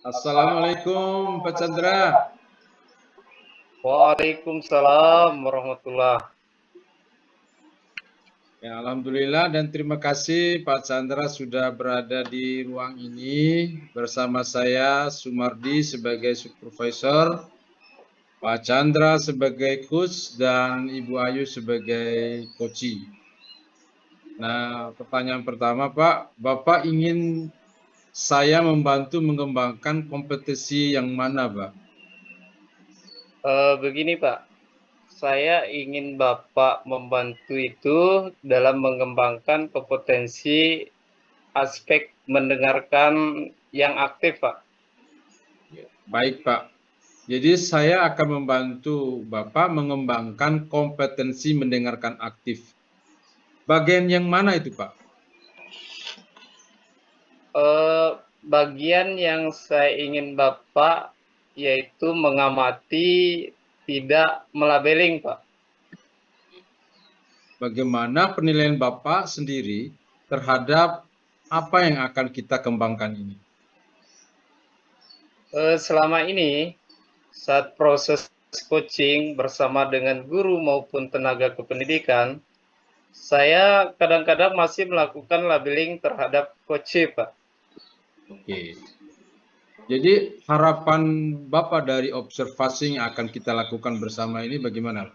Assalamualaikum Pak Chandra. Waalaikumsalam warahmatullah. Ya, alhamdulillah dan terima kasih Pak Chandra sudah berada di ruang ini bersama saya Sumardi sebagai supervisor, Pak Chandra sebagai coach dan Ibu Ayu sebagai coach. Nah, pertanyaan pertama Pak, Bapak ingin saya membantu mengembangkan kompetisi yang mana Pak? Begini Pak, saya ingin Bapak membantu itu dalam mengembangkan kompetensi aspek mendengarkan yang aktif Pak. Baik Pak, jadi saya akan membantu Bapak mengembangkan kompetensi mendengarkan aktif. Bagian yang mana itu Pak? Bagian yang saya ingin Bapak yaitu mengamati, tidak melabeling Pak. Bagaimana penilaian Bapak sendiri terhadap apa yang akan kita kembangkan ini? Selama ini saat proses coaching bersama dengan guru maupun tenaga kependidikan, saya kadang-kadang masih melakukan labeling terhadap coach, Pak. Oke. Jadi harapan Bapak dari observasi yang akan kita lakukan bersama ini bagaimana?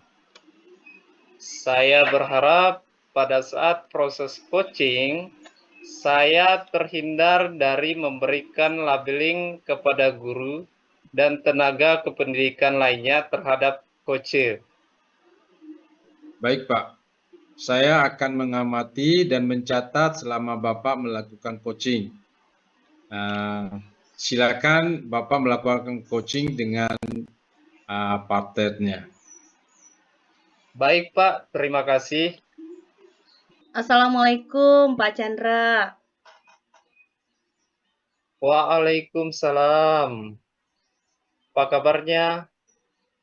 Saya berharap pada saat proses coaching, saya terhindar dari memberikan labeling kepada guru dan tenaga kependidikan lainnya terhadap coach. Baik Pak, saya akan mengamati dan mencatat selama Bapak melakukan coaching. Silakan Bapak melakukan coaching dengan partnernya. Baik Pak, terima kasih. Assalamualaikum Pak Chandra. Waalaikumsalam. Apa kabarnya?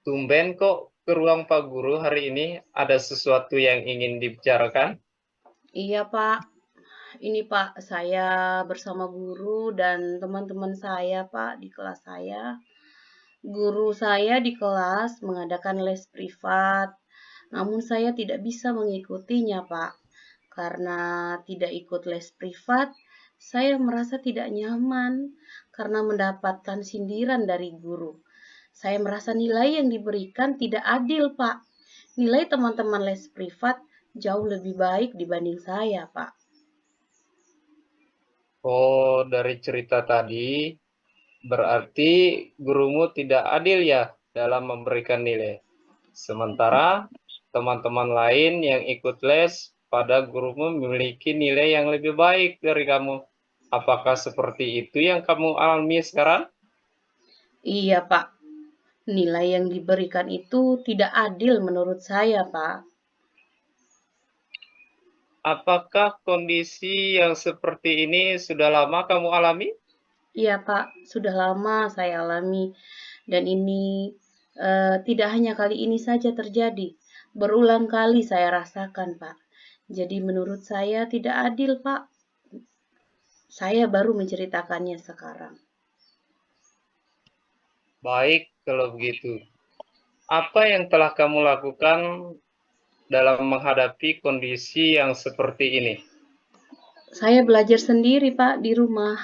Tumben kok ke ruang Pak Guru hari ini, ada sesuatu yang ingin dibicarakan? Iya Pak, ini Pak, saya bersama guru dan teman-teman saya Pak di kelas saya. Guru saya di kelas mengadakan les privat, namun saya tidak bisa mengikutinya Pak. Karena tidak ikut les privat, saya merasa tidak nyaman karena mendapatkan sindiran dari guru. Saya merasa nilai yang diberikan tidak adil, Pak. Nilai teman-teman les privat jauh lebih baik dibanding saya, Pak. Oh, dari cerita tadi, berarti gurumu tidak adil ya dalam memberikan nilai. Sementara teman-teman lain yang ikut les pada gurumu memiliki nilai yang lebih baik dari kamu. Apakah seperti itu yang kamu alami sekarang? Iya, Pak. Nilai yang diberikan itu tidak adil menurut saya, Pak. Apakah kondisi yang seperti ini sudah lama kamu alami? Iya, Pak. Sudah lama saya alami. Dan ini tidak hanya kali ini saja terjadi. Berulang kali saya rasakan, Pak. Jadi menurut saya tidak adil, Pak. Saya baru menceritakannya sekarang. Baik, kalau begitu. Apa yang telah kamu lakukan dalam menghadapi kondisi yang seperti ini? Saya belajar sendiri, Pak, di rumah.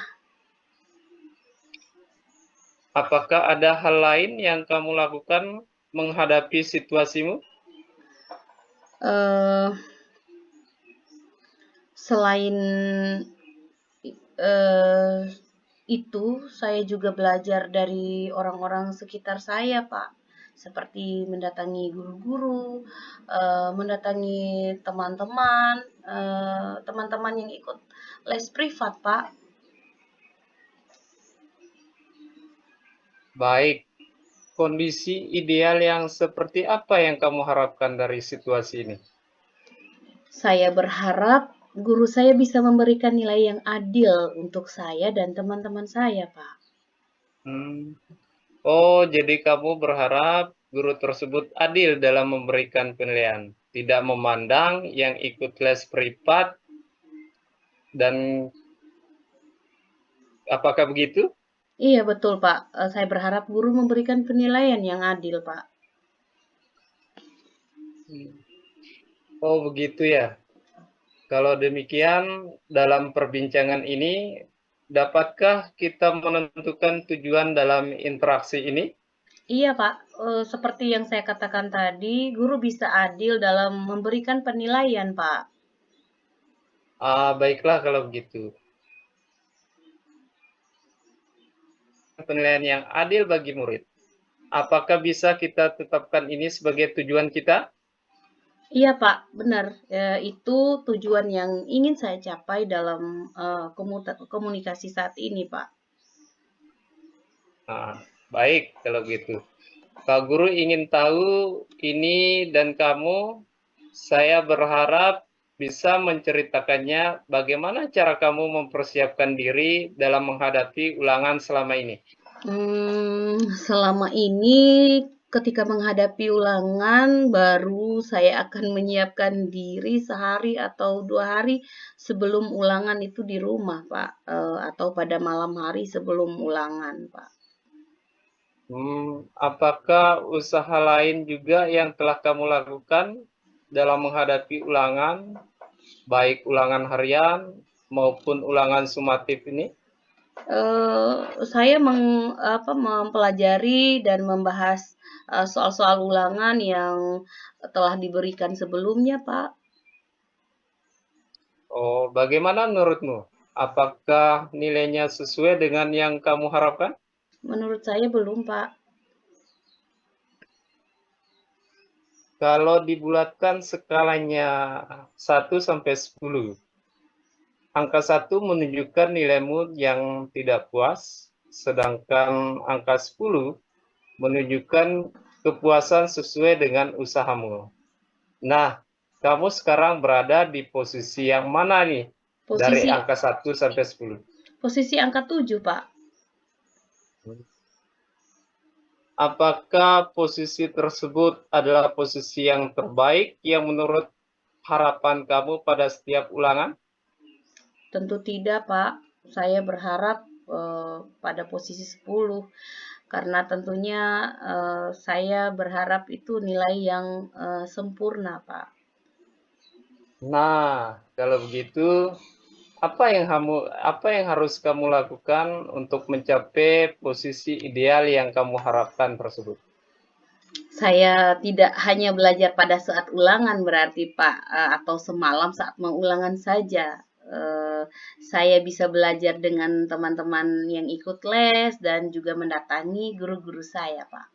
Apakah ada hal lain yang kamu lakukan menghadapi situasimu? Eh, selain eh, itu, saya juga belajar dari orang-orang sekitar saya, Pak. Seperti mendatangi guru-guru, mendatangi teman-teman, teman-teman yang ikut les privat, Pak. Baik, kondisi ideal yang seperti apa yang kamu harapkan dari situasi ini? Saya berharap guru saya bisa memberikan nilai yang adil untuk saya dan teman-teman saya, Pak. Oh, jadi kamu berharap guru tersebut adil dalam memberikan penilaian, tidak memandang yang ikut les privat, dan apakah begitu? Iya betul Pak, saya berharap guru memberikan penilaian yang adil Pak. Oh, begitu ya. Kalau demikian, dalam perbincangan ini, dapatkah kita menentukan tujuan dalam interaksi ini? Iya Pak, seperti yang saya katakan tadi, guru bisa adil dalam memberikan penilaian Pak. Baiklah kalau begitu. Penilaian yang adil bagi murid. Apakah bisa kita tetapkan ini sebagai tujuan kita? Iya Pak, benar. Itu tujuan yang ingin saya capai dalam komunikasi saat ini Pak. Baik kalau gitu. Pak Guru ingin tahu ini dan kamu, saya berharap bisa menceritakannya bagaimana cara kamu mempersiapkan diri dalam menghadapi ulangan selama ini. Selama ini ketika menghadapi ulangan baru saya akan menyiapkan diri sehari atau 2 hari sebelum ulangan itu di rumah, Pak, atau pada malam hari sebelum ulangan, Pak. Apakah usaha lain juga yang telah kamu lakukan dalam menghadapi ulangan, baik ulangan harian maupun ulangan sumatif ini? Saya mempelajari dan membahas soal-soal ulangan yang telah diberikan sebelumnya, Pak. Oh, bagaimana menurutmu? Apakah nilainya sesuai dengan yang kamu harapkan? Menurut saya belum, Pak. Kalau dibulatkan skalanya 1 sampai 10, angka 1 menunjukkan nilaimu yang tidak puas, sedangkan angka 10 menunjukkan kepuasan sesuai dengan usahamu. Nah, kamu sekarang berada di posisi yang mana nih? Dari Posisi angka 1 sampai 10. posisi angka 7, Pak. Apakah posisi tersebut adalah posisi yang terbaik yang menurut harapan kamu pada setiap ulangan? Tentu tidak, Pak. Saya berharap pada posisi 10 karena tentunya saya berharap itu nilai yang sempurna, Pak. Nah, kalau begitu, apa yang harus kamu lakukan untuk mencapai posisi ideal yang kamu harapkan tersebut? Saya tidak hanya belajar pada saat ulangan berarti, Pak, atau semalam saat mau ulangan saja. Saya bisa belajar dengan teman-teman yang ikut les dan juga mendatangi guru-guru saya, Pak.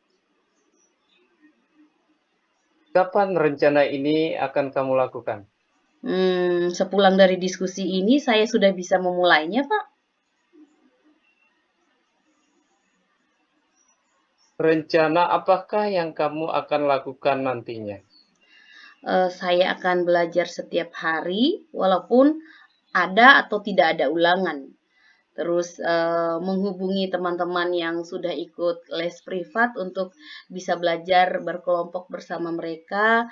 Kapan rencana ini akan kamu lakukan? Sepulang dari diskusi ini saya sudah bisa memulainya, Pak. Rencana apakah yang kamu akan lakukan nantinya? Saya akan belajar setiap hari walaupun ada atau tidak ada ulangan. Terus menghubungi teman-teman yang sudah ikut les privat untuk bisa belajar berkelompok bersama mereka,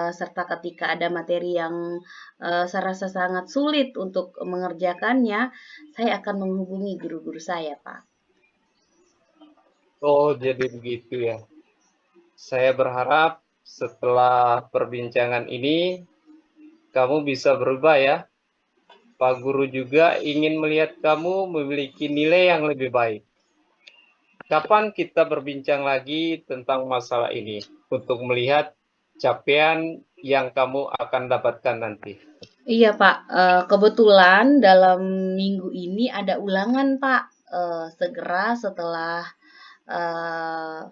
serta ketika ada materi yang saya rasa sangat sulit untuk mengerjakannya, saya akan menghubungi guru-guru saya, Pak. Oh, jadi begitu ya. Saya berharap setelah perbincangan ini kamu bisa berubah ya. Pak Guru juga ingin melihat kamu memiliki nilai yang lebih baik. Kapan kita berbincang lagi tentang masalah ini untuk melihat capaian yang kamu akan dapatkan nanti? Iya, Pak, kebetulan dalam minggu ini ada ulangan, Pak. Segera setelah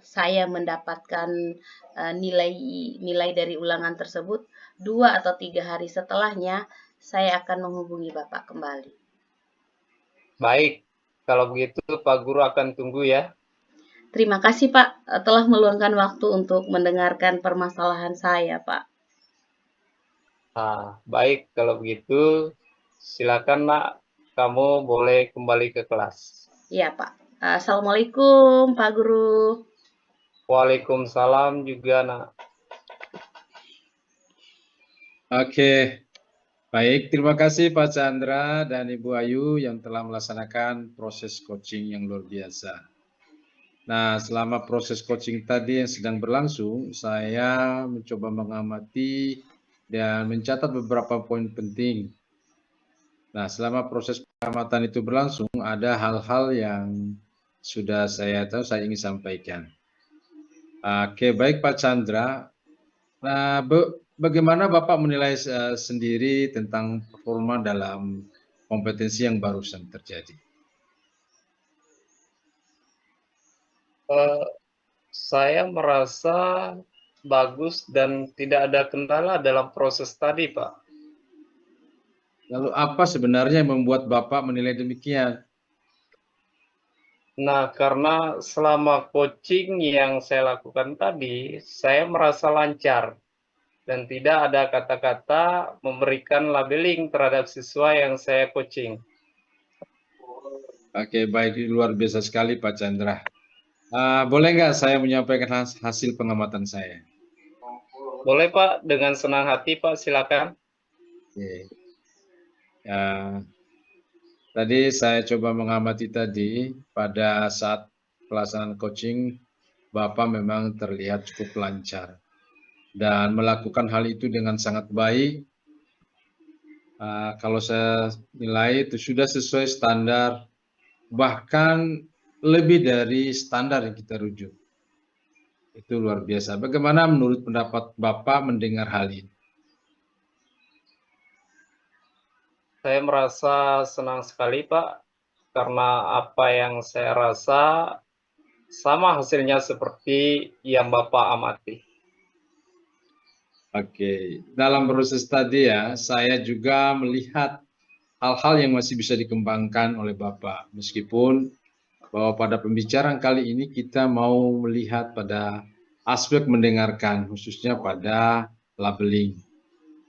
saya mendapatkan nilai nilai dari ulangan tersebut, 2 atau 3 hari setelahnya saya akan menghubungi Bapak kembali. Baik, kalau begitu Pak Guru akan tunggu ya. Terima kasih Pak telah meluangkan waktu untuk mendengarkan permasalahan saya, Pak. Baik, kalau begitu silakan Nak, kamu boleh kembali ke kelas. Iya Pak. Assalamualaikum Pak Guru. Waalaikumsalam juga Nak. Oke, Baik, terima kasih Pak Chandra dan Ibu Ayu yang telah melaksanakan proses coaching yang luar biasa. Nah, selama proses coaching tadi yang sedang berlangsung, saya mencoba mengamati dan mencatat beberapa poin penting. Nah, selama proses pengamatan itu berlangsung, ada hal-hal yang sudah saya tahu saya ingin sampaikan. Oke, baik Pak Chandra. Nah, bagaimana Bapak menilai sendiri tentang performa dalam kompetensi yang barusan terjadi? Saya merasa bagus dan tidak ada kendala dalam proses tadi, Pak. Lalu apa sebenarnya yang membuat Bapak menilai demikian? Nah, karena selama coaching yang saya lakukan tadi, saya merasa lancar dan tidak ada kata-kata memberikan labeling terhadap siswa yang saya coaching. Oke, baik, luar biasa sekali Pak Chandra. Boleh nggak saya menyampaikan hasil pengamatan saya? Boleh, Pak, dengan senang hati, Pak, silakan. Oke. Tadi saya coba mengamati tadi, pada saat pelaksanaan coaching, Bapak memang terlihat cukup lancar dan melakukan hal itu dengan sangat baik. Kalau saya nilai itu sudah sesuai standar, bahkan lebih dari standar yang kita rujuk. Itu luar biasa. Bagaimana menurut pendapat Bapak mendengar hal ini? Saya merasa senang sekali, Pak, karena apa yang saya rasa sama hasilnya seperti yang Bapak amati. Oke, dalam proses tadi ya, saya juga melihat hal-hal yang masih bisa dikembangkan oleh Bapak. Meskipun bahwa pada pembicaraan kali ini kita mau melihat pada aspek mendengarkan, khususnya pada labeling.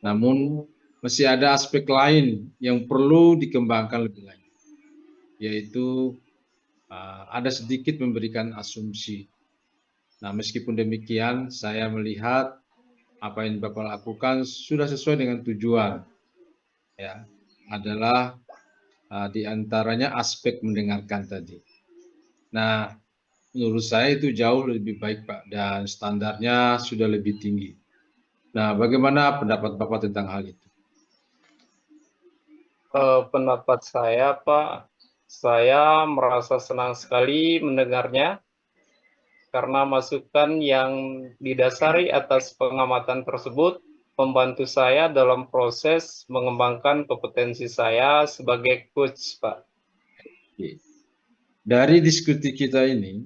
Namun masih ada aspek lain yang perlu dikembangkan lebih lanjut, yaitu ada sedikit memberikan asumsi. Nah, meskipun demikian, saya melihat apa yang Bapak lakukan sudah sesuai dengan tujuan. Ya, adalah di antaranya aspek mendengarkan tadi. Nah, menurut saya itu jauh lebih baik, Pak, dan standarnya sudah lebih tinggi. Nah, bagaimana pendapat Bapak tentang hal itu? Pendapat saya, Pak, saya merasa senang sekali mendengarnya karena masukan yang didasari atas pengamatan tersebut membantu saya dalam proses mengembangkan kompetensi saya sebagai coach, Pak. Dari diskusi kita ini,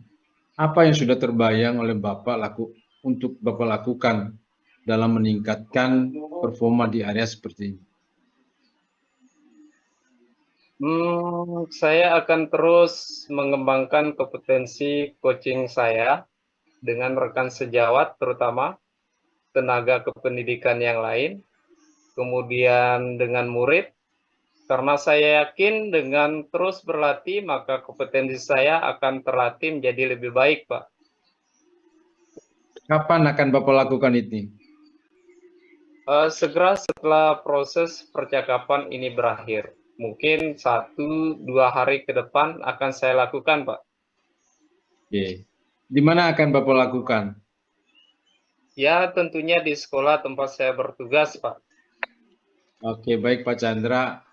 apa yang sudah terbayang oleh Bapak untuk Bapak lakukan dalam meningkatkan performa di area seperti ini? Saya akan terus mengembangkan kompetensi coaching saya dengan rekan sejawat, terutama tenaga kependidikan yang lain, kemudian dengan murid, karena saya yakin dengan terus berlatih, maka kompetensi saya akan terlatih menjadi lebih baik, Pak. Kapan akan Bapak lakukan ini? Segera setelah proses percakapan ini berakhir. Mungkin 1-2 hari ke depan akan saya lakukan, Pak. Oke. Di mana akan Bapak lakukan? Ya, tentunya di sekolah tempat saya bertugas, Pak. Oke, baik Pak Chandra.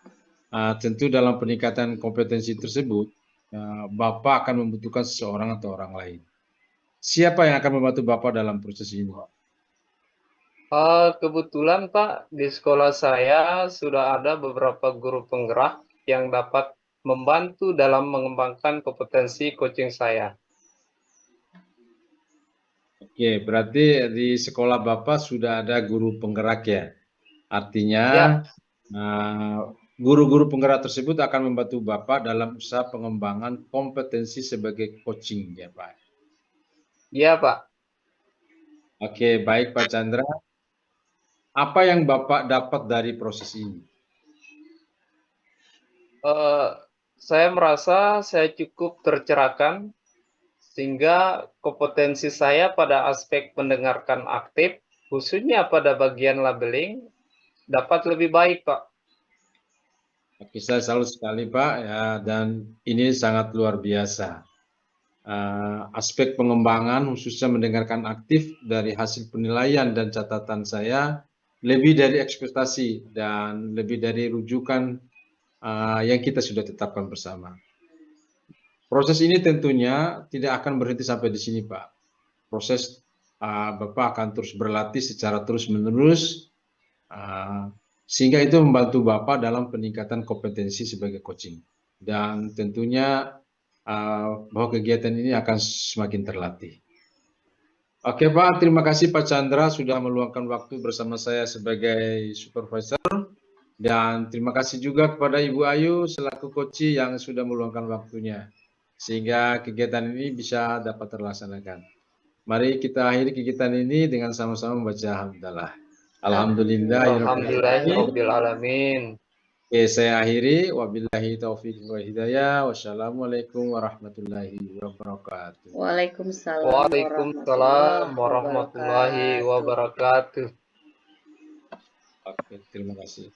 Tentu dalam peningkatan kompetensi tersebut, Bapak akan membutuhkan seseorang atau orang lain. Siapa yang akan membantu Bapak dalam proses ini? Kebetulan, Pak, di sekolah saya sudah ada beberapa guru penggerak yang dapat membantu dalam mengembangkan kompetensi coaching saya. Oke, berarti di sekolah Bapak sudah ada guru penggerak ya? Artinya, Ya, guru-guru penggerak tersebut akan membantu Bapak dalam usaha pengembangan kompetensi sebagai coaching, ya Pak? iya, Pak. Oke, baik Pak Chandra. Apa yang Bapak dapat dari proses ini? Saya merasa saya cukup tercerahkan sehingga kompetensi saya pada aspek mendengarkan aktif, khususnya pada bagian labeling, dapat lebih baik, Pak. Oke, saya salut sekali Pak ya, dan ini sangat luar biasa. Aspek pengembangan khususnya mendengarkan aktif dari hasil penilaian dan catatan saya lebih dari ekspektasi dan lebih dari rujukan yang kita sudah tetapkan bersama. Proses ini tentunya tidak akan berhenti sampai di sini Pak. Proses Bapak akan terus berlatih secara terus-menerus sehingga itu membantu Bapak dalam peningkatan kompetensi sebagai coaching. Dan tentunya bahwa kegiatan ini akan semakin terlatih. Oke Pak, terima kasih Pak Chandra sudah meluangkan waktu bersama saya sebagai supervisor. Dan terima kasih juga kepada Ibu Ayu selaku coach yang sudah meluangkan waktunya. Sehingga kegiatan ini bisa dapat terlaksanakan. Mari kita akhiri kegiatan ini dengan sama-sama membaca hamdalah. Alhamdulillahirabbil alamin. Oke, saya akhiri. Wabillahi taufiq wa hidayah. Wassalamualaikum warahmatullahi wabarakatuh. Waalaikumsalam warahmatullahi wabarakatuh. Oke, terima kasih.